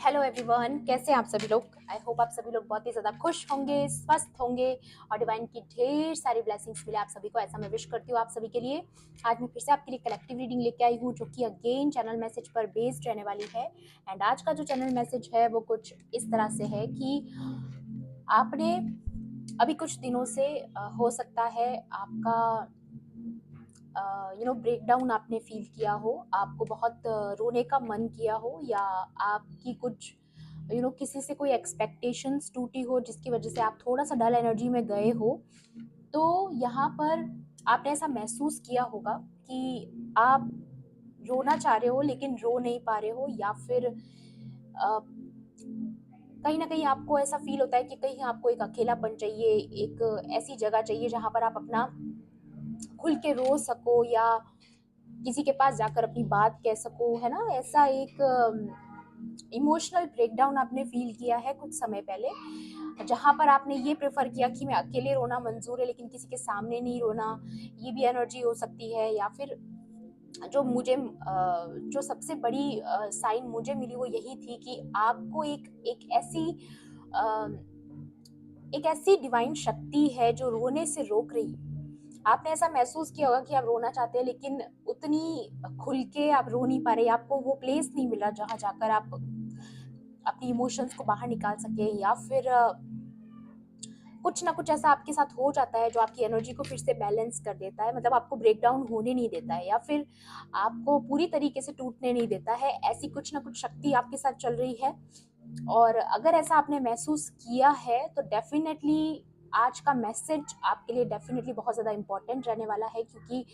Hello everyone, कैसे हैं आप सभी लोग। आई होप आप सभी लोग बहुत ही ज़्यादा खुश होंगे, स्वस्थ होंगे और डिवाइन की ढेर सारी ब्लेसिंग्स मिले आप सभी को, ऐसा मैं विश करती हूँ आप सभी के लिए। आज मैं फिर से आपके लिए कलेक्टिव रीडिंग लेके आई हूँ जो कि अगेन चैनल मैसेज पर बेस्ड रहने वाली है। एंड आज का जो चैनल मैसेज है वो कुछ इस तरह से है कि आपने अभी कुछ दिनों से हो सकता है आपका ब्रेक डाउन आपने फील किया हो, आपको बहुत रोने का मन किया हो, या आपकी कुछ किसी से कोई एक्सपेक्टेशंस टूटी हो जिसकी वजह से आप थोड़ा सा डल एनर्जी में गए हो। तो यहाँ पर आपने ऐसा महसूस किया होगा कि आप रोना चाह रहे हो लेकिन रो नहीं पा रहे हो, या फिर कहीं ना कहीं आपको ऐसा फील होता है कि कहीं आपको एक अकेलापन चाहिए, एक ऐसी जगह चाहिए जहाँ पर आप अपना खुल के रो सको, या किसी के पास जाकर अपनी बात कह सको, है ना। ऐसा एक इमोशनल ब्रेकडाउन आपने फील किया है कुछ समय पहले, जहाँ पर आपने ये प्रेफर किया कि मैं अकेले रोना मंजूर है लेकिन किसी के सामने नहीं रोना। ये भी एनर्जी हो सकती है। या फिर जो सबसे बड़ी साइन मुझे मिली वो यही थी कि आपको एक ऐसी डिवाइन शक्ति है जो रोने से रोक रही है। आपने ऐसा महसूस किया होगा कि आप रोना चाहते हैं लेकिन उतनी खुल के आप रो नहीं पा रहे, आपको वो प्लेस नहीं मिला जहाँ जाकर आप अपनी इमोशंस को बाहर निकाल सके, या फिर कुछ ना कुछ ऐसा आपके साथ हो जाता है जो आपकी एनर्जी को फिर से बैलेंस कर देता है, मतलब आपको ब्रेक डाउन होने नहीं देता है या फिर आपको पूरी तरीके से टूटने नहीं देता है। ऐसी कुछ ना कुछ शक्ति आपके साथ चल रही है। और अगर ऐसा आपने महसूस किया है तो डेफिनेटली आज का मैसेज आपके लिए डेफिनेटली बहुत ज़्यादा इम्पोर्टेंट रहने वाला है, क्योंकि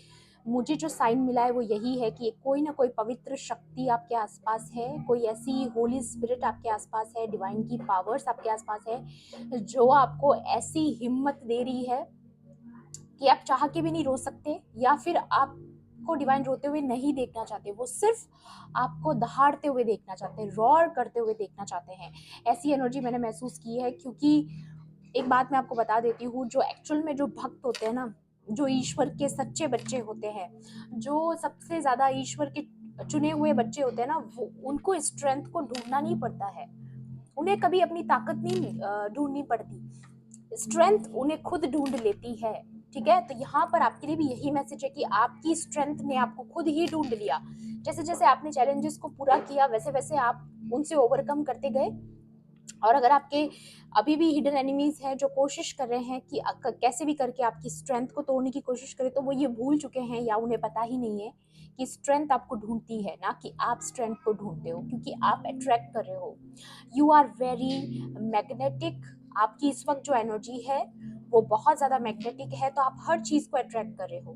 मुझे जो साइन मिला है वो यही है कि कोई ना कोई पवित्र शक्ति आपके आसपास है, कोई ऐसी होली स्पिरिट आपके आसपास है, डिवाइन की पावर्स आपके आसपास है जो आपको ऐसी हिम्मत दे रही है कि आप चाह के भी नहीं रो सकते, या फिर आपको डिवाइन रोते हुए नहीं देखना चाहते, वो सिर्फ आपको दहाड़ते हुए देखना चाहते हैं, रॉर करते हुए देखना चाहते हैं। ऐसी एनर्जी मैंने महसूस की है, क्योंकि एक बात मैं आपको बता देती हूँ, जो एक्चुअल में जो भक्त होते हैं ना, जो ईश्वर के सच्चे बच्चे होते हैं, जो सबसे ज्यादा ईश्वर के चुने हुए बच्चे होते हैं ना, वो उनको स्ट्रेंथ को ढूंढना नहीं पड़ता है। उन्हें कभी अपनी ताकत नहीं ढूंढनी पड़ती, स्ट्रेंथ उन्हें खुद ढूंढ लेती है। ठीक है, तो यहाँ पर आपके लिए भी यही मैसेज है कि आपकी स्ट्रेंथ ने आपको खुद ही ढूंढ लिया। जैसे जैसे आपने चैलेंजेस को पूरा किया वैसे वैसे आप उनसे ओवरकम करते गए। और अगर आपके अभी भी हिडन एनिमीज हैं जो कोशिश कर रहे हैं कि कैसे भी करके आपकी स्ट्रेंथ को तोड़ने की कोशिश करें, तो वो ये भूल चुके हैं या उन्हें पता ही नहीं है कि स्ट्रेंथ आपको ढूंढती है, ना कि आप स्ट्रेंथ को ढूंढते हो, क्योंकि आप अट्रैक्ट कर रहे हो। You are very magnetic. आपकी इस वक्त जो एनर्जी है वो बहुत ज़्यादा मैग्नेटिक है, तो आप हर चीज़ को अट्रैक्ट कर रहे हो।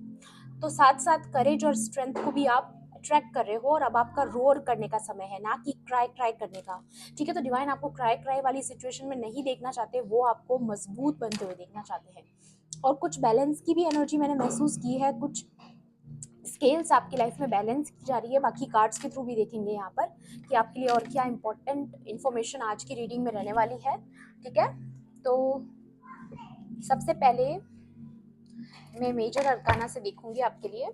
तो साथ साथ करेज और स्ट्रेंथ को भी आप अट्रैक्ट कर रहे हो, और अब आपका रोर करने का समय है, ना कि क्राई क्राई करने का। ठीक है, तो डिवाइन आपको क्राई क्राई वाली सिचुएशन में नहीं देखना चाहते, वो आपको मजबूत बनते हुए देखना चाहते हैं। और कुछ बैलेंस की भी एनर्जी मैंने महसूस की है, कुछ स्केल्स आपकी लाइफ में बैलेंस की जा रही है। बाकी कार्ड्स के थ्रू भी देखेंगे यहाँ पर कि आपके लिए और क्या इंपॉर्टेंट इन्फॉर्मेशन आज की रीडिंग में रहने वाली है। ठीक है, तो सबसे पहले मैं मेजर अरकाना से देखूंगी आपके लिए।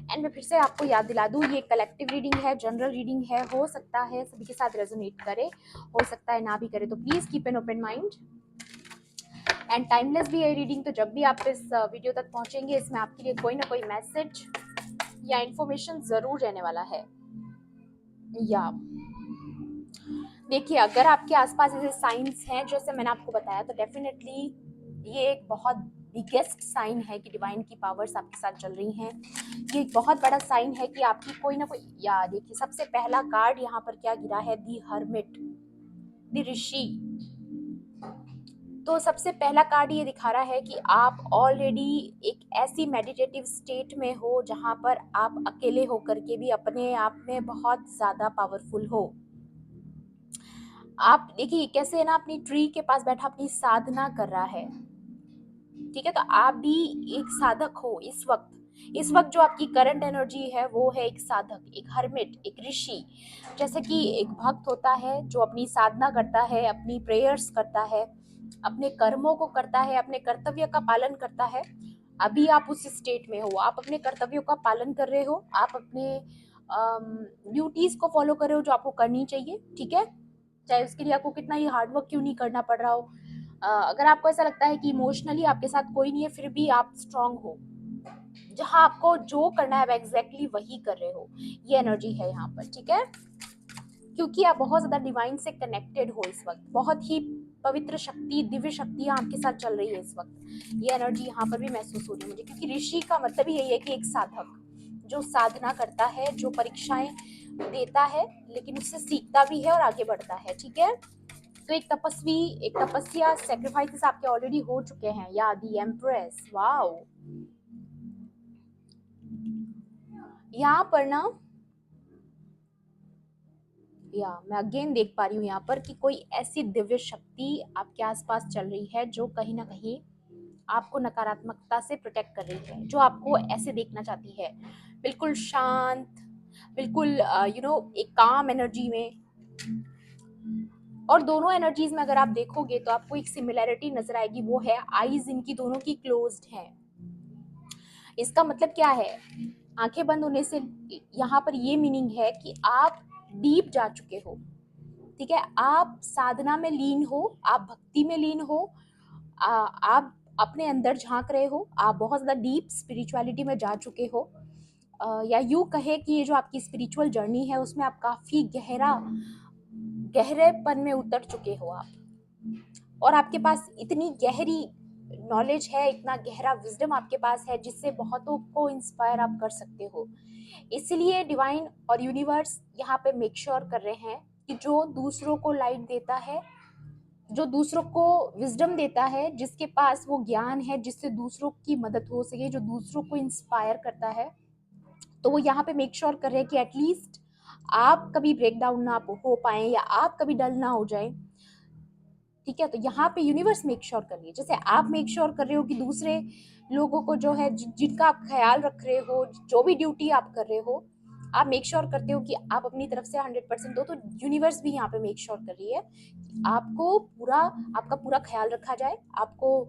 एंड मैं फिर से आपको याद दिला दूँ, ये कलेक्टिव रीडिंग है, जनरल रीडिंग है, हो सकता है सभी के साथ रेजोनेट करे, हो सकता है ना भी करे, तो please keep an open mind. And timeless भी है रीडिंग, तो जब भी आप इस वीडियो तक पहुंचेंगे इसमें आपके लिए कोई ना कोई मैसेज या इंफॉर्मेशन जरूर रहने वाला है। या देखिए, अगर आपके आसपास ऐसे साइंस हैं जैसे मैंने आपको बताया, तो डेफिनेटली ये एक बहुत बिगेस्ट साइन है कि डिवाइन की पावर्स आपके साथ चल रही हैं। ये एक बहुत बड़ा साइन है कि आपकी कोई ना कोई, या देखिए सबसे पहला कार्ड यहाँ पर क्या गिरा है, दी हर्मिट, द ऋषि। तो सबसे पहला कार्ड ये दिखा रहा है कि आप ऑलरेडी एक ऐसी मेडिटेटिव स्टेट में हो जहां पर आप अकेले होकर के भी अपने आप में बहुत ज्यादा पावरफुल हो। आप देखिए कैसे है ना, अपनी ट्री के पास बैठा अपनी साधना कर रहा है। ठीक है, तो आप भी एक साधक हो इस वक्त। इस वक्त जो आपकी करंट एनर्जी है वो है एक साधक, एक हर्मिट, एक ऋषि। जैसे कि एक भक्त होता है जो अपनी साधना करता है, अपनी प्रेयर्स करता है, अपने कर्मों को करता है, अपने कर्तव्य का पालन करता है। अभी आप उस स्टेट में हो, आप अपने कर्तव्यों का पालन कर रहे हो, आप अपने ड्यूटीज को फॉलो कर रहे हो जो आपको करनी चाहिए। ठीक है, चाहे उसके लिए आपको कितना ही हार्ड वर्क क्यों नहीं करना पड़ रहा हो। अगर आपको ऐसा लगता है कि इमोशनली आपके साथ कोई नहीं है, फिर भी आप स्ट्रांग हो, जहाँ आपको जो करना है एग्जैक्टली वही कर रहे हो, ये एनर्जी है यहाँ पर, ठीक है। क्योंकि आप बहुत ज्यादा डिवाइन से कनेक्टेड हो इस वक्त, बहुत ही पवित्र शक्ति, दिव्य शक्तियां आपके साथ चल रही है इस वक्त, ये एनर्जी यहाँ पर भी महसूस हो रही है मुझे। क्योंकि ऋषि का मतलब ही यही है कि एक साधक जो साधना करता है, जो परीक्षाएं देता है, लेकिन उससे सीखता भी है और आगे बढ़ता है, ठीक है। तो एक तपस्वी, एक तपस्या, सेक्रीफाइसेस आपके ऑलरेडी हो चुके हैं। या दी एम्प्रेस, वाओ, यहाँ पर ना, या मैं अगेन देख पा रही हूँ यहाँ पर कि कोई ऐसी दिव्य शक्ति आपके आसपास चल रही है जो कहीं ना कहीं आपको नकारात्मकता से प्रोटेक्ट कर रही है, जो आपको ऐसे देखना चाहती है बिल्कुल शांत, बिल्कुल एक काम एनर्जी में। और दोनों एनर्जीज में अगर आप देखोगे तो आपको एक सिमिलैरिटी नजर आएगी, वो है आईज इनकी दोनों की क्लोज्ड हैं। इसका मतलब क्या है, आंखें बंद होने से यहाँ पर ये मीनिंग है कि आप डीप जा चुके हो, ठीक है। आप साधना में लीन हो, आप भक्ति में लीन हो, आप अपने अंदर झांक रहे हो, आप बहुत ज्यादा डीप स्पिरिचुअलिटी में जा चुके हो। या यूं कहे कि ये जो आपकी स्पिरिचुअल जर्नी है उसमें आप काफी गहरेपन में उतर चुके हो आप, और आपके पास इतनी गहरी नॉलेज है, इतना गहरा विजडम आपके पास है जिससे बहुतों को इंस्पायर आप कर सकते हो। इसलिए डिवाइन और यूनिवर्स यहाँ पे मेक श्योर कर रहे हैं कि जो दूसरों को लाइट देता है, जो दूसरों को विजडम देता है, जिसके पास वो ज्ञान है जिससे दूसरों की मदद हो सके, जो दूसरों को इंस्पायर करता है, तो वो यहाँ पे मेक श्योर कर रहे हैं कि एटलीस्ट आप कभी ब्रेक डाउन ना हो पाए या आप कभी डल ना हो जाए, ठीक है। तो यहाँ पे यूनिवर्स मेक श्योर कर रही है, जैसे आप मेक श्योर कर रहे हो कि दूसरे लोगों को जो है जिनका आप ख्याल रख रहे हो, जो भी ड्यूटी आप कर रहे हो, आप मेक श्योर करते हो कि आप अपनी तरफ से 100% दो। तो यूनिवर्स भी यहाँ पे मेक श्योर कर रही है कि आपको पूरा, आपका पूरा ख्याल रखा जाए, आपको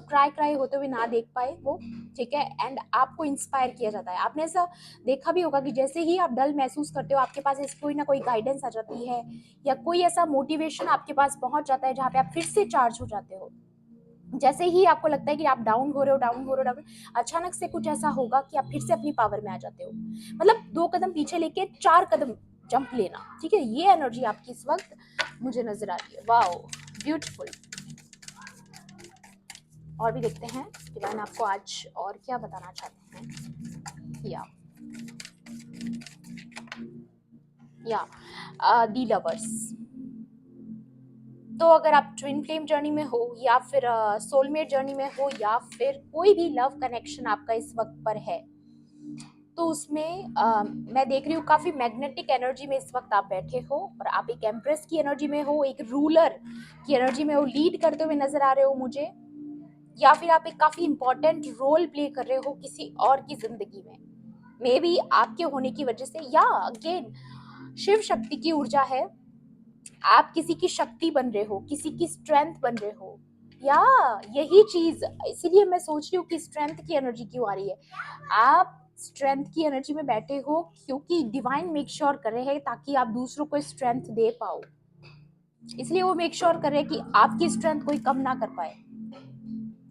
क्राई क्राई होते हुए ना देख पाए वो, ठीक है। एंड आपको इंस्पायर किया जाता है। आपने ऐसा देखा भी होगा कि जैसे ही आप डल महसूस करते हो, आपके पास कोई ना कोई गाइडेंस आ जाती है, या कोई ऐसा मोटिवेशन आपके पास पहुंच जाता है जहाँ पे आप फिर से चार्ज हो जाते हो। जैसे ही आपको लगता है कि आप डाउन हो रहे हो, डाउन हो रहे हो, डाउन, अचानक से कुछ ऐसा होगा कि आप फिर से अपनी पावर में आ जाते हो। मतलब 2 कदम पीछे लेके 4 कदम जंप लेना, ठीक है। ये एनर्जी आपकी इस वक्त मुझे नजर आ रही है। Wow, beautiful. और भी देखते हैं डिवाइन आपको आज और क्या बताना चाहते हैं। या दी लवर्स। तो अगर आप ट्विन फ्लेम जर्नी में हो, या फिर सोलमेट जर्नी में हो, या फिर कोई भी लव कनेक्शन आपका इस वक्त पर है, तो उसमें मैं देख रही हूँ काफी मैग्नेटिक एनर्जी में इस वक्त आप बैठे हो, और आप एक एम्प्रेस की एनर्जी में हो, एक रूलर की एनर्जी में हो, लीड करते हुए नजर आ रहे हो मुझे। या फिर आप एक काफी इंपॉर्टेंट रोल प्ले कर रहे हो किसी और की जिंदगी में, मे बी आपके होने की वजह से, या अगेन शिव शक्ति की ऊर्जा है, आप किसी की शक्ति बन रहे हो, किसी की स्ट्रेंथ बन रहे हो। या यही चीज, इसीलिए मैं सोच रही हूँ कि स्ट्रेंथ की एनर्जी क्यों आ रही है। आप स्ट्रेंथ की एनर्जी में बैठे हो क्योंकि डिवाइन मेक श्योर कर रहे हैं ताकि आप दूसरों को स्ट्रेंथ दे पाओ। इसलिए वो मेक श्योर कर रहे हैं कि आपकी स्ट्रेंथ कोई कम ना कर पाए।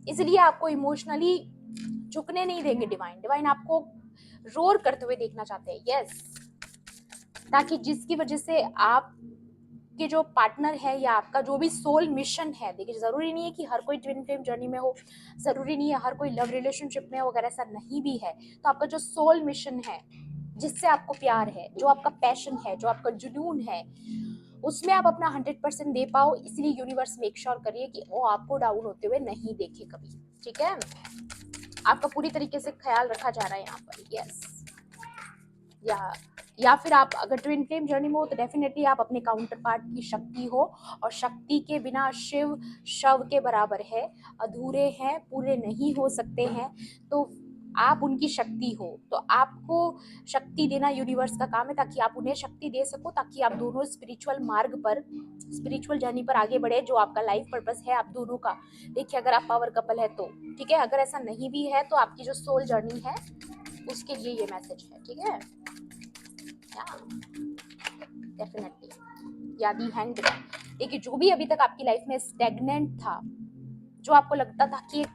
इसलिए आपको इमोशनली झुकने नहीं देंगे डिवाइन। डिवाइन आपको रोर करते हुए देखना चाहते हैं, यस, ताकि जिसकी वजह से आप कि जो पार्टनर है या आपका जो भी सोल मिशन है, देखिए जरूरी नहीं है कि हर कोई ट्विन फ्लेम जर्नी में हो, जरूरी नहीं है हर कोई लव रिलेशनशिप में हो, अगर ऐसा नहीं भी है तो आपका जो सोल मिशन है, जिससे आपको प्यार है, जो आपका पैशन है, जो आपका जुनून है, उसमें आप अपना 100% दे पाओ। इसलिए यूनिवर्स मेक श्योर करिए कि वो आपको डाउन होते हुए नहीं देखे कभी, ठीक है। आपका पूरी तरीके से ख्याल रखा जा रहा है यहाँ पर, यस। या फिर आप अगर ट्विन फ्लेम जर्नी में हो तो डेफिनेटली आप अपने काउंटर पार्ट की शक्ति हो, और शक्ति के बिना शिव शव के बराबर है, अधूरे हैं, पूरे नहीं हो सकते हैं। तो आप उनकी शक्ति हो, तो आपको शक्ति देना यूनिवर्स का काम है, ताकि आप उन्हें शक्ति दे सको, ताकि आप दोनों स्पिरिचुअल मार्ग पर, स्पिरिचुअल जर्नी पर आगे बढ़े, जो आपका लाइफ पर्पस है आप दोनों का। देखिए अगर आप पावर कपल है तो ठीक है, अगर ऐसा नहीं भी है तो आपकी जो सोल जर्नी है उसके लिए ये मैसेज है, ठीक है। Yeah, definitely. या दी हैंड। देखिए जो भी अभी तक आपकी लाइफ में स्टेगनेंट था, जो आपको लगता था कि एक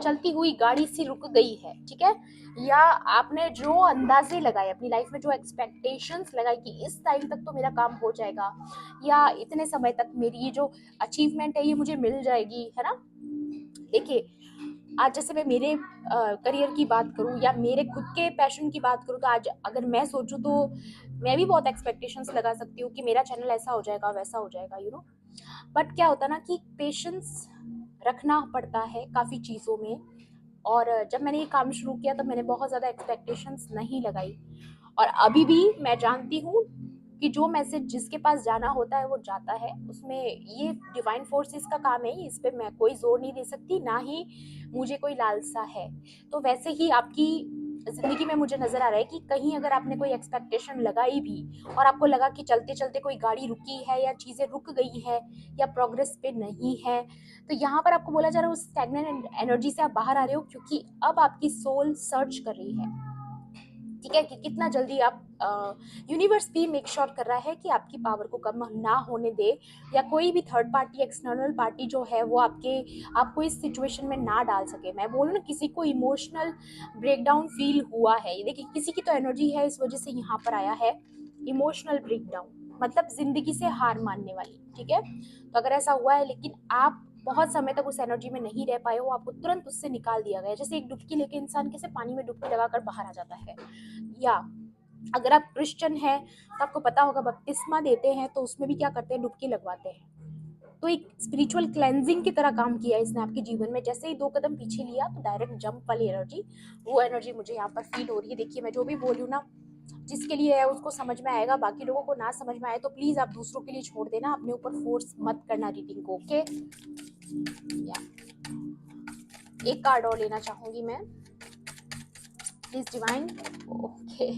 चलती हुई गाड़ी सी रुक गई है, ठीक है, या आपने जो अंदाजे लगाए अपनी लाइफ में, जो एक्सपेक्टेशंस लगाई कि इस टाइम तक तो मेरा काम हो जाएगा, या इतने समय तक मेरी ये जो अचीवमेंट है ये मुझे मिल जाएगी, है ना। देखिए आज जैसे मैं मेरे करियर की बात करूं या मेरे खुद के पैशन की बात करूं, तो आज अगर मैं सोचूं तो मैं भी बहुत एक्सपेक्टेशंस लगा सकती हूँ कि मेरा चैनल ऐसा हो जाएगा, वैसा हो जाएगा, बट क्या होता है ना कि पेशेंस रखना पड़ता है काफ़ी चीज़ों में। और जब मैंने ये काम शुरू किया तब मैंने बहुत ज़्यादा एक्सपेक्टेशंस नहीं लगाई, और अभी भी मैं जानती हूँ कि जो मैसेज जिसके पास जाना होता है वो जाता है, उसमें ये डिवाइन फोर्सेस का काम है, इस पे मैं कोई जोर नहीं दे सकती, ना ही मुझे कोई लालसा है। तो वैसे ही आपकी ज़िंदगी में मुझे नज़र आ रहा है कि कहीं अगर आपने कोई एक्सपेक्टेशन लगाई भी और आपको लगा कि चलते चलते कोई गाड़ी रुकी है या चीज़ें रुक गई है या प्रोग्रेस पे नहीं है, तो यहाँ पर आपको बोला जा रहा है उस स्टैग्नेंट एनर्जी से आप बाहर आ रहे हो, क्योंकि अब आपकी सोल सर्च कर रही है, ठीक है, कि कितना जल्दी आप यूनिवर्स भी मेक श्योर कर रहा है कि आपकी पावर को कम ना होने दे, या कोई भी थर्ड पार्टी एक्सटर्नल पार्टी जो है वो आपको इस सिचुएशन में ना डाल सके। मैं बोलूँ ना, किसी को इमोशनल ब्रेकडाउन फील हुआ है, ये देखिए किसी की तो एनर्जी है इस वजह से यहाँ पर आया है इमोशनल ब्रेकडाउन, मतलब जिंदगी से हार मानने वाली, ठीक है। तो अगर ऐसा हुआ है, लेकिन आप बहुत समय तक उस एनर्जी में नहीं रह पाए हो, आपको तुरंत उससे निकाल दिया गया, जैसे एक डुबकी लेके इंसान कैसे पानी में डुबकी लगाकर बाहर आ जाता है। या अगर आप क्रिश्चियन हैं तो आपको पता होगा बपतिस्मा देते हैं तो उसमें भी क्या करते हैं, डुबकी लगवाते हैं। तो एक स्पिरिचुअल क्लेंजिंग की तरह काम किया इसने आपके जीवन में, जैसे ही 2 कदम पीछे लिया तो डायरेक्ट जंप वाली एनर्जी, वो एनर्जी मुझे यहाँ पर फील हो रही है। देखिए मैं जो भी बोल रही हूँ ना, जिसके लिए है उसको समझ में आएगा, बाकी लोगों को ना समझ में आए तो प्लीज आप दूसरों के लिए छोड़ देना, अपने ऊपर फोर्स मत करना रीडिंग को, ओके। या एक कार्ड और लेना चाहूंगी मैं, प्लीज डिवाइन, ओके।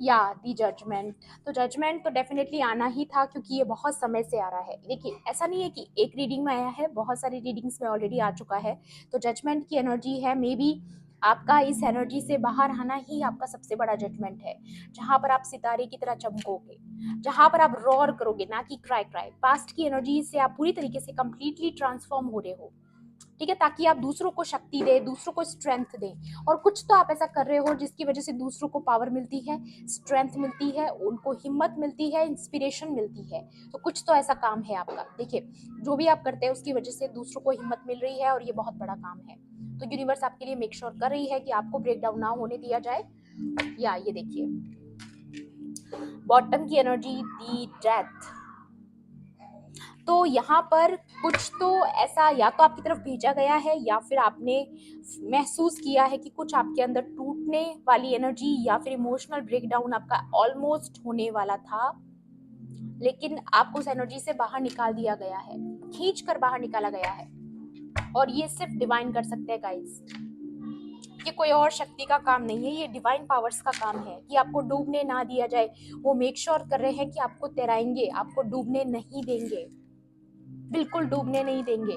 या दी जजमेंट। तो जजमेंट तो डेफिनेटली आना ही था, क्योंकि ये बहुत समय से आ रहा है। देखिए ऐसा नहीं है कि एक रीडिंग में आया है, बहुत सारी रीडिंग्स में ऑलरेडी आ चुका है। तो जजमेंट की एनर्जी है, मे बी आपका इस एनर्जी से बाहर आना ही आपका सबसे बड़ा जजमेंट है, जहां पर आप सितारे की तरह चमकोगे, जहां पर आप रॉर करोगे, ना कि क्राई क्राई। पास्ट की एनर्जी से आप पूरी तरीके से कंप्लीटली ट्रांसफॉर्म हो रहे हो, ठीक है, ताकि आप दूसरों को शक्ति दे, दूसरों को स्ट्रेंथ दे। और कुछ तो आप ऐसा कर रहे हो जिसकी वजह से दूसरों को पावर मिलती है, स्ट्रेंथ मिलती है, उनको हिम्मत मिलती है, इंस्पिरेशन मिलती है। तो कुछ तो ऐसा काम है आपका। देखिए जो भी आप करते हैं उसकी वजह से दूसरों को हिम्मत मिल रही है, और ये बहुत बड़ा काम है। तो यूनिवर्स आपके लिए मेक श्योर कर रही है कि आपको ब्रेक डाउन ना होने दिया जाए। या ये देखिए बॉटम की एनर्जी, दी डेथ। तो यहाँ पर कुछ तो ऐसा या तो आपकी तरफ भेजा गया है, या फिर आपने महसूस किया है कि कुछ आपके अंदर टूटने वाली एनर्जी या फिर इमोशनल ब्रेकडाउन आपका ऑलमोस्ट होने वाला था, लेकिन आपको उस एनर्जी से बाहर निकाल दिया गया है, खींच कर बाहर निकाला गया है। और ये सिर्फ डिवाइन कर सकते हैं गाइस, ये कोई और शक्ति का काम नहीं है, ये डिवाइन पावर्स का काम है कि आपको डूबने ना दिया जाए। वो मेक श्योर कर रहे हैं कि आपको तैराएंगे, आपको डूबने नहीं देंगे, बिल्कुल डूबने नहीं देंगे।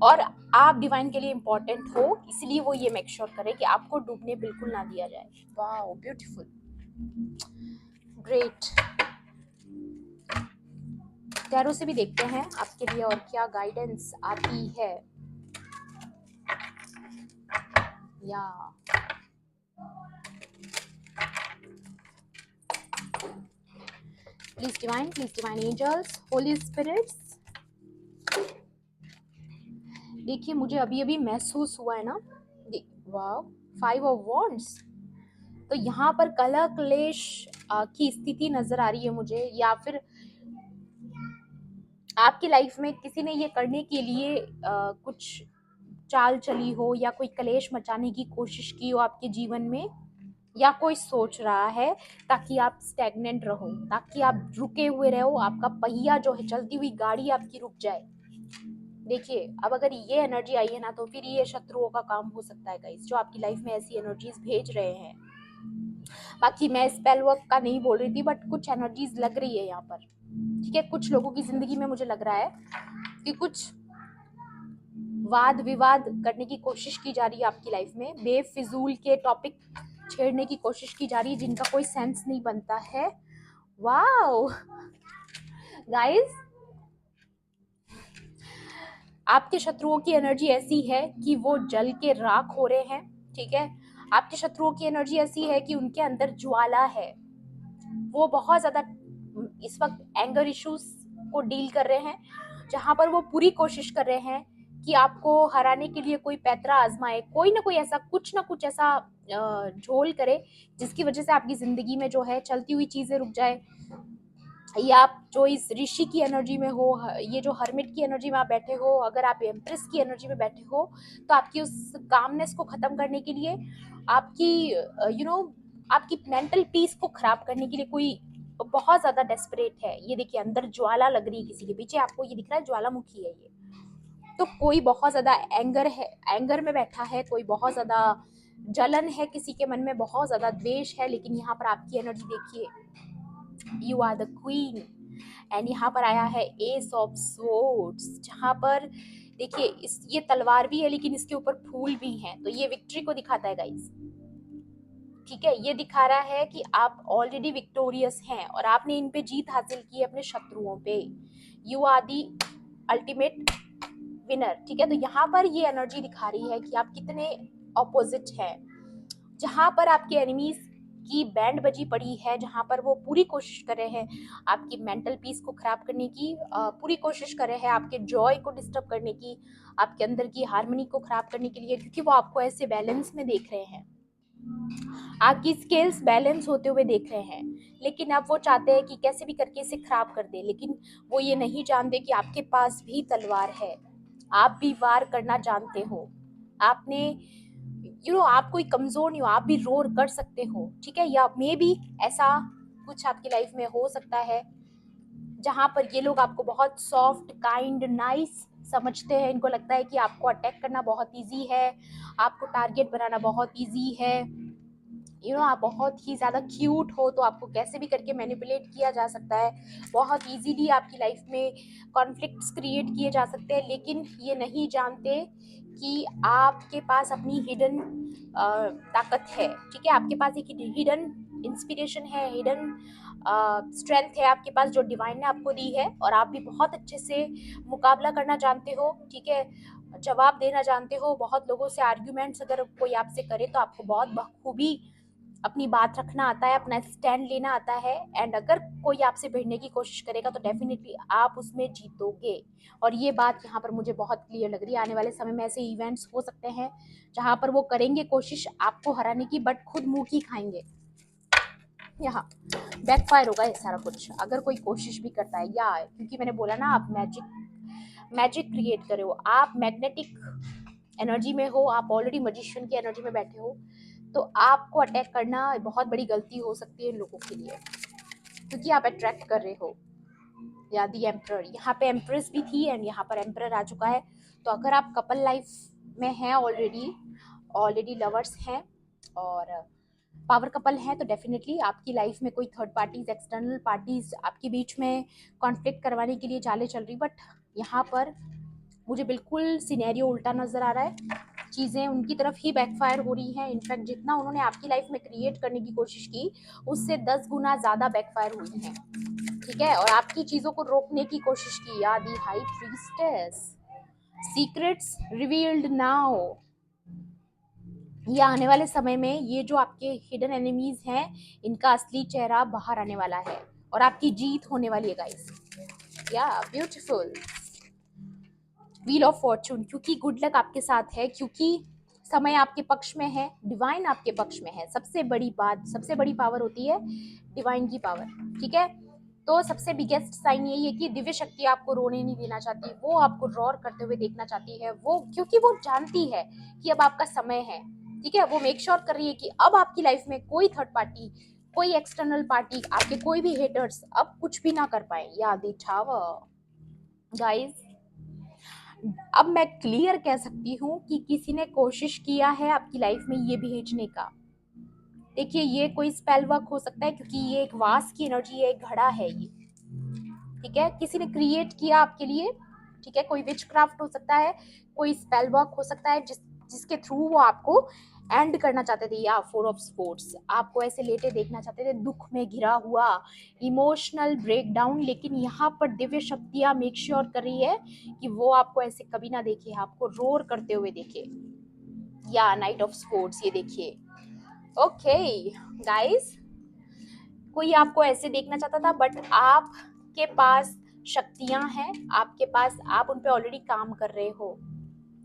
और आप डिवाइन के लिए इंपॉर्टेंट हो, इसलिए वो ये मेक श्योर करे कि आपको डूबने बिल्कुल ना दिया जाए। Wow beautiful, great. टैरो से भी देखते हैं आपके लिए और क्या गाइडेंस आती है। या please divine angels, holy spirits. देखिए मुझे अभी अभी महसूस हुआ है ना, वाओ 5 ऑफ वॉन्ड्स। तो यहाँ पर कलह क्लेश की स्थिति नजर आ रही है मुझे, या फिर आपकी लाइफ में किसी ने ये करने के लिए कुछ चाल चली हो, या कोई कलेश मचाने की कोशिश की हो आपके जीवन में, या कोई सोच रहा है ताकि आप स्टैग्नेंट रहो, ताकि आप रुके हुए रहो, आपका पहिया जो है चलती हुई गाड़ी आपकी रुक जाए। देखिए अब अगर ये एनर्जी आई है ना, तो फिर ये शत्रुओं का काम हो सकता है गाइस, जो आपकी लाइफ में ऐसी एनर्जीज भेज रहे हैं। बाकी मैं स्पेल वर्क का नहीं बोल रही थी, बट कुछ एनर्जीज लग रही है यहाँ पर, ठीक है। कुछ लोगों की जिंदगी में मुझे लग रहा है कि कुछ वाद विवाद करने की कोशिश की जा रही है आपकी लाइफ में, बेफिजूल के टॉपिक छेड़ने की कोशिश की जा रही है जिनका कोई सेंस नहीं बनता है। वाओ गाइस, आपके शत्रुओं की एनर्जी ऐसी है कि वो जल के राख हो रहे हैं, ठीक है। आपके शत्रुओं की एनर्जी ऐसी है कि उनके अंदर ज्वाला है, वो बहुत ज्यादा इस वक्त एंगर इश्यूज को डील कर रहे हैं, जहां पर वो पूरी कोशिश कर रहे हैं कि आपको हराने के लिए कोई पैतरा आजमाए, कोई ना कोई ऐसा कुछ ना कुछ ऐसा झोल करे जिसकी वजह से आपकी जिंदगी में जो है चलती हुई चीजें रुक जाए, या आप जो इस ऋषि की एनर्जी में हो, ये जो हर्मिट की एनर्जी में आप बैठे हो, अगर आप एम्प्रेस की एनर्जी में बैठे हो, तो आपकी उस कामनेस को खत्म करने के लिए, आपकी आपकी मेंटल पीस को खराब करने के लिए कोई बहुत ज्यादा डेस्परेट है। ये देखिए अंदर ज्वाला लग रही है किसी के पीछे, आपको ये दिख रहा है ज्वालामुखी है ये। तो कोई बहुत ज्यादा एंगर है, एंगर में बैठा है, कोई बहुत ज्यादा जलन है किसी के मन में, बहुत ज्यादा द्वेष है, लेकिन यहाँ पर आपकी एनर्जी देखिए, you are the queen. And यहाँ पर आया है एस ऑफ स्वॉर्ड्स, जहाँ पर देखिए इस ये तलवार भी है लेकिन इसके ऊपर फूल भी हैं, तो ये विक्ट्री को दिखाता है गाइस, ठीक है। ये दिखा रहा है कि आप ऑलरेडी विक्टोरियस हैं और आपने इन पे जीत हासिल की है अपने शत्रुओं पे। You are the ultimate winner, ठीक है। तो यहाँ पर ये एनर्जी दिखा रही है कि आप कितने ऑपोजिट हैं, जहां पर आपके एनिमीज की बैंड बजी पड़ी है, जहां पर वो पूरी कोशिश कर रहे हैं आपकी मेंटल पीस को खराब करने की, पूरी कोशिश कर रहे हैं आपके जॉय को डिस्टर्ब करने की, आपके अंदर की हार्मनी को खराब करने के लिए, क्योंकि वो आपको ऐसे बैलेंस में देख रहे हैं, आपकी स्केल्स बैलेंस होते हुए देख रहे हैं, लेकिन अब वो चाहते हैं कि कैसे भी करके इसे खराब कर दे, लेकिन वो ये नहीं जानते कि आपके पास भी तलवार है, आप भी वार करना जानते हो, आपने आप कोई कमजोर नहीं हो, आप भी रोर कर सकते हो, ठीक है। या मे भी ऐसा कुछ आपकी लाइफ में हो सकता है जहां पर ये लोग आपको बहुत सॉफ्ट काइंड नाइस समझते हैं, इनको लगता है कि आपको अटैक करना बहुत इजी है, आपको टारगेट बनाना बहुत इजी है, आप बहुत ही ज़्यादा क्यूट हो तो आपको कैसे भी करके मैनिपुलेट किया जा सकता है, बहुत इजीली आपकी लाइफ में कॉन्फ्लिक्ट्स क्रिएट किए जा सकते हैं, लेकिन ये नहीं जानते कि आपके पास अपनी हिडन ताकत है, ठीक है। आपके पास एक हिडन इंस्पिरेशन है, हिडन स्ट्रेंथ है आपके पास, जो डिवाइन ने आपको दी है, और आप भी बहुत अच्छे से मुकाबला करना जानते हो, ठीक है, जवाब देना जानते हो। बहुत लोगों से आर्ग्यूमेंट्स अगर कोई आपसे करे तो आपको बहुत बखूबी अपनी बात रखना आता है, अपना स्टैंड लेना आता है, एंड अगर कोई आपसे भिड़ने की कोशिश करेगा तो डेफिनेटली आप उसमें जीतोगे। और ये बात यहाँ पर मुझे बहुत क्लियर लग रही है, आने वाले समय में ऐसे इवेंट्स हो सकते हैं जहाँ पर वो करेंगे कोशिश आपको हराने की, बट खुद मुंह की खाएंगे, यहाँ बैकफायर होगा ये सारा कुछ अगर कोई कोशिश भी करता है, या क्योंकि मैंने बोला ना आप मैजिक क्रिएट करे हो, आप मैग्नेटिक एनर्जी में हो, आप ऑलरेडी मजिशियन की एनर्जी में बैठे हो, तो आपको अटैक करना बहुत बड़ी गलती हो सकती है इन लोगों के लिए, क्योंकि आप अट्रैक्ट कर रहे हो। या दी एम्प्रर, यहाँ पे एम्प्रेस भी थी एंड यहाँ पर एम्प्रर आ चुका है। तो अगर आप कपल लाइफ में हैं, ऑलरेडी लवर्स हैं और पावर कपल हैं, तो डेफिनेटली आपकी लाइफ में कोई थर्ड पार्टीज, एक्सटर्नल पार्टीज आपके बीच में कॉन्फ्लिक्ट करवाने के लिए चालें चल रही, बट यहाँ पर मुझे बिल्कुल सिनेरियो उल्टा नजर आ रहा है, चीज़ें उनकी तरफ ही बैकफायर हो रही हैं। इनफैक्ट जितना उन्होंने आपकी लाइफ में क्रिएट करने की कोशिश की उससे 10 गुना ज़्यादा बैकफायर हुई हैं, ठीक है। और आपकी चीज़ों को रोकने की कोशिश की, आदि high priestess, secrets revealed now. ये आने वाले समय में ये जो आपके हिडन एनिमीज हैं, इनका असली चेहरा बाहर आने वाला है और आपकी जीत होने वाली है गाइस। या ब्यूटीफुल व्हील ऑफ फॉर्चून, क्योंकि गुड लक आपके साथ है, क्योंकि समय आपके पक्ष में है, डिवाइन आपके पक्ष में है। सबसे बड़ी बात, सबसे बड़ी पावर होती है डिवाइन की पावर, ठीक है। तो सबसे बिगेस्ट साइन यही है कि दिव्य शक्ति आपको रोने नहीं देना चाहती, वो आपको रोर करते हुए देखना चाहती है, वो क्योंकि वो जानती है कि अब आपका समय है, ठीक है। वो मेक श्योर कर रही है कि अब आपकी लाइफ में कोई थर्ड पार्टी, कोई एक्सटर्नल पार्टी, आपके कोई भी हेटर्स अब कुछ भी ना कर पाए। या दी टावर गाइस, अब मैं क्लियर कह सकती हूँ कि किसी ने कोशिश किया है आपकी लाइफ में ये भेजने का। देखिए ये कोई स्पेल वर्क हो सकता है, क्योंकि ये एक वास की एनर्जी है, एक घड़ा है ये, ठीक है। किसी ने क्रिएट किया आपके लिए, ठीक है। कोई विच क्राफ्ट हो सकता है, कोई स्पेल वर्क हो सकता है जिसके थ्रू वो आपको एंड करना चाहते थे, या 4 ऑफ स्पोर्ट्स, आपको ऐसे लेटे देखना चाहते थे, दुख में घिरा हुआ, इमोशनल ब्रेकडाउन। लेकिन यहाँ पर दिव्य शक्तियां मेक श्योर कर रही है कि वो आपको ऐसे कभी ना देखे, आपको रोर करते हुए देखे। या नाइट ऑफ स्पोर्ट्स, ये देखिए। ओके गाइस, कोई आपको ऐसे देखना चाहता था, बट आपके पास शक्तियां हैं, आपके पास, आप उन पे ऑलरेडी काम कर रहे हो,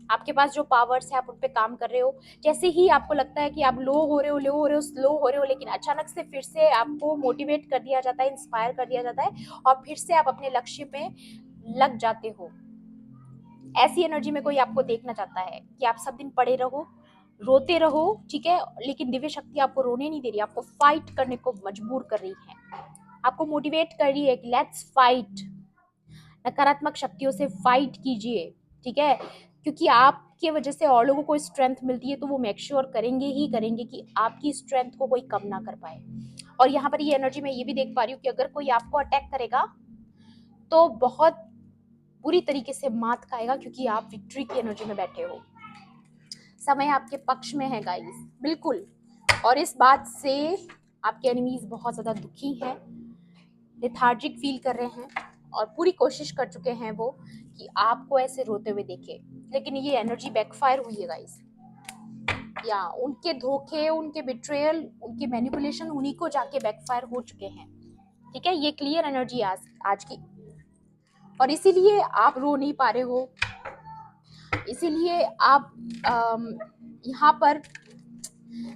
आपके पास जो पावर्स है आप उन पे काम कर रहे हो। जैसे ही आपको लगता है कि आप लो हो रहे हो, स्लो हो रहे हो, लेकिन अचानक से फिर से आपको मोटिवेट कर दिया जाता है, इंस्पायर कर दिया जाता है, और फिर से आप अपने लक्ष्य पे लग जाते हो। ऐसी एनर्जी में कोई आपको देखना चाहता है कि आप सब दिन पड़े रहो, रोते रहो, ठीक है, लेकिन दिव्य शक्ति आपको रोने नहीं दे रही, आपको फाइट करने को मजबूर कर रही है, आपको मोटिवेट कर रही है कि लेट्स फाइट, नकारात्मक शक्तियों से फाइट कीजिए, ठीक है, क्योंकि आपके वजह से और लोगों को स्ट्रेंथ मिलती है, तो वो मेक श्योर करेंगे ही करेंगे कि आपकी स्ट्रेंथ को कोई कम ना कर पाए। और यहाँ पर ये एनर्जी मैं ये भी देख पा रही हूँ कि अगर कोई आपको अटैक करेगा तो बहुत बुरी तरीके से मात खाएगा, क्योंकि आप विक्ट्री की एनर्जी में बैठे हो, समय आपके पक्ष में है गाइस, बिल्कुल। और इस बात से आपके एनिमीज बहुत ज्यादा दुखी हैं, लेथार्जिक फील कर रहे हैं, और पूरी कोशिश कर चुके हैं वो कि आपको ऐसे रोते हुए देखे, लेकिन ये एनर्जी बैकफायर हुई है गाइस। या उनके धोखे, उनके बिट्रेयल, उनके मैनिपुलेशन उन्हीं को जाके बैकफायर हो चुके हैं, ठीक है, ये क्लियर एनर्जी आज की। और इसीलिए आप रो नहीं पा रहे हो, इसीलिए आप यहाँ पर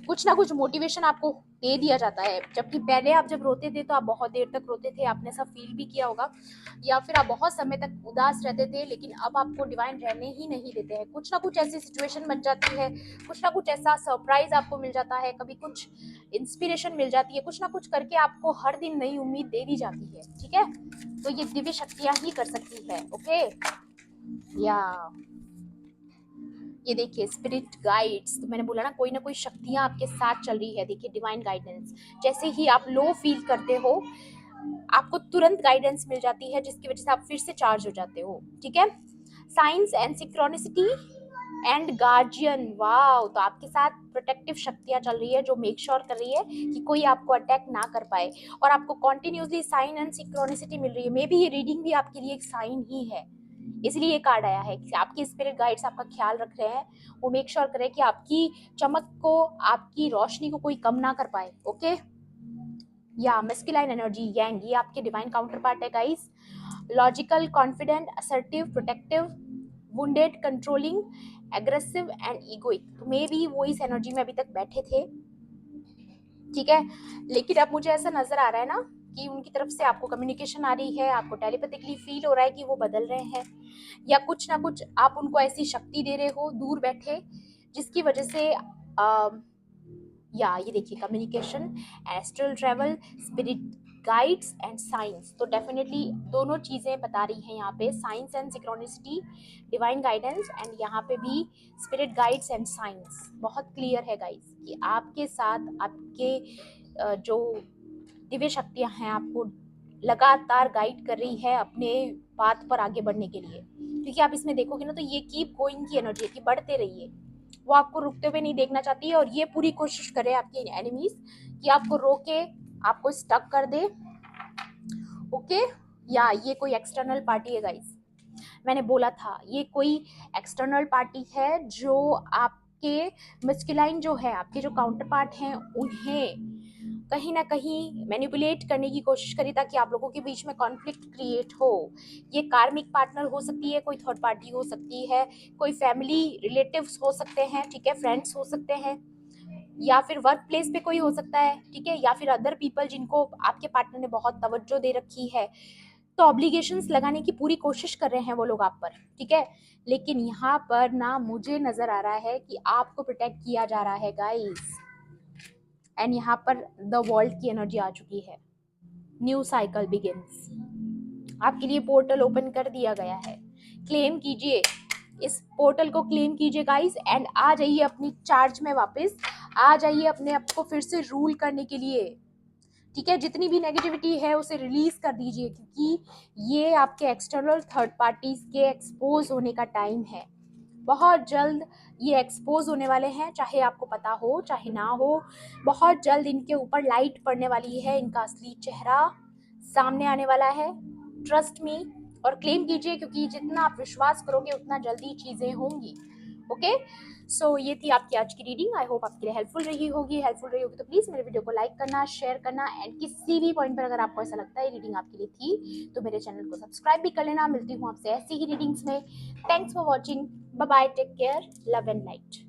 कुछ ना कुछ मोटिवेशन आपको दे दिया जाता है, जबकि पहले आप जब रोते थे तो आप बहुत देर तक रोते थे, आपने सब फील भी किया होगा, या फिर आप बहुत समय तक उदास रहते थे, लेकिन अब आपको डिवाइन रहने ही नहीं देते हैं। कुछ ना कुछ ऐसी सिचुएशन बन जाती है, कुछ ना कुछ ऐसा सरप्राइज आपको मिल जाता है, कभी कुछ इंस्पिरेशन मिल जाती है, कुछ ना कुछ करके आपको हर दिन नई उम्मीद दे दी जाती है, ठीक है। तो ये दिव्य शक्तियां ही कर सकती है, ओके। या ये देखिए स्पिरिट गाइड्स, तो मैंने बोला ना कोई शक्तियां आपके साथ चल रही है, देखिए डिवाइन गाइडेंस। जैसे ही आप लो फील करते हो, आपको तुरंत गाइडेंस मिल जाती है, जिसकी वजह से आप फिर से चार्ज हो जाते हो, ठीक है। Science and synchronicity and guardian, wow, तो आपके साथ प्रोटेक्टिव शक्तियां चल रही है, जो मेक श्योर कर रही है कि कोई आपको अटैक ना कर पाए, और आपको कॉन्टिन्यूसली साइन एंड सिंक्रोनिसिटी मिल रही है। मे बी ये रीडिंग भी आपके लिए एक साइन ही है, इसलिए ये कार्ड आया है कि आपकी स्पिरिट गाइड्स आपका ख्याल रख रहे हैं, वो मेक श्योर करें कि आपकी चमक को, आपकी रोशनी को कोई कम ना कर पाए, ओके। या मैस्कुलाइन एनर्जी यांग, ये आपके डिवाइन काउंटर पार्ट है guys. Logical, confident, assertive, protective, wounded, controlling, aggressive and egoic, तो मे बी वो इस एनर्जी में अभी तक बैठे थे, ठीक है। लेकिन अब मुझे ऐसा नजर आ रहा है ना कि उनकी तरफ से आपको कम्युनिकेशन आ रही है, आपको टेलीपैथिकली फील हो रहा है कि वो बदल रहे हैं, या कुछ ना कुछ आप उनको ऐसी शक्ति दे रहे हो दूर बैठे, जिसकी वजह से या ये देखिए communication, astral travel, spirit guides and science, तो डेफिनेटली दोनों चीजें बता रही हैं यहाँ पे, science and synchronicity, divine guidance, and यहाँ पे भी स्पिरिट गाइड्स एंड साइंस। बहुत क्लियर है गाइस कि आपके साथ आपके जो दिव्य शक्तियां हैं आपको लगातार गाइड कर रही है अपने पाथ पर आगे बढ़ने के लिए, क्योंकि आप इसमें देखोगे ना तो ये कीप गोइंग की एनर्जी है कि बढ़ते रहिए, वो आपको रुकते हुए नहीं देखना चाहती है, और ये पूरी कोशिश करे आपके एनिमीज कि आपको रोके, आपको स्टक कर दे, ओके। या ये कोई एक्सटर्नल पार्टी है गाइस, मैंने बोला था ये कोई एक्सटर्नल पार्टी है, जो आपके मस्कुलाइन जो है, आपके जो काउंटर पार्ट हैं, उन्हें कहीं ना कहीं मैनिपुलेट करने की कोशिश करी, ताकि आप लोगों के बीच में कॉन्फ्लिक्ट क्रिएट हो। ये कार्मिक पार्टनर हो सकती है, कोई थर्ड पार्टी हो सकती है, कोई फैमिली रिलेटिव्स हो सकते हैं, ठीक है, फ्रेंड्स हो सकते हैं, या फिर वर्क प्लेस पे कोई हो सकता है, ठीक है, या फिर अदर पीपल जिनको आपके पार्टनर ने बहुत तवज्जो दे रखी है, तो ऑब्लिगेशंस लगाने की पूरी कोशिश कर रहे हैं वो लोग आप पर, ठीक है। लेकिन यहाँ पर ना मुझे नजर आ रहा है कि आपको प्रोटेक्ट किया जा रहा है गाइस, एंड यहाँ पर द वर्ल्ड की एनर्जी आ चुकी है, न्यू साइकिल बिगिंस, आपके लिए पोर्टल ओपन कर दिया गया है, क्लेम कीजिए इस पोर्टल को, क्लेम कीजिए गाइस, एंड आ जाइए अपनी चार्ज में वापस, आ जाइए अपने आप को फिर से रूल करने के लिए, ठीक है। जितनी भी नेगेटिविटी है उसे रिलीज कर दीजिए, क्योंकि ये आपके एक्सटर्नल थर्ड पार्टीज के एक्सपोज होने का टाइम है, बहुत जल्द ये एक्सपोज होने वाले हैं, चाहे आपको पता हो चाहे ना हो। बहुत जल्द इनके ऊपर लाइट पड़ने वाली है, इनका असली चेहरा सामने आने वाला है। ट्रस्ट मी और क्लेम कीजिए, क्योंकि जितना आप विश्वास करोगे उतना जल्दी चीज़ें होंगी। ओके, सो ये थी आपकी आज की रीडिंग। आई होप आपके लिए हेल्पफुल रही होगी। तो प्लीज़ मेरे वीडियो को लाइक करना, शेयर करना, एंड किसी भी पॉइंट पर अगर आपको ऐसा लगता है रीडिंग आपके लिए थी तो मेरे चैनल को सब्सक्राइब भी कर लेना। मिलती हूँ आपसे ऐसी ही रीडिंग्स में। Thanks for watching. Bye bye, take care, love and light.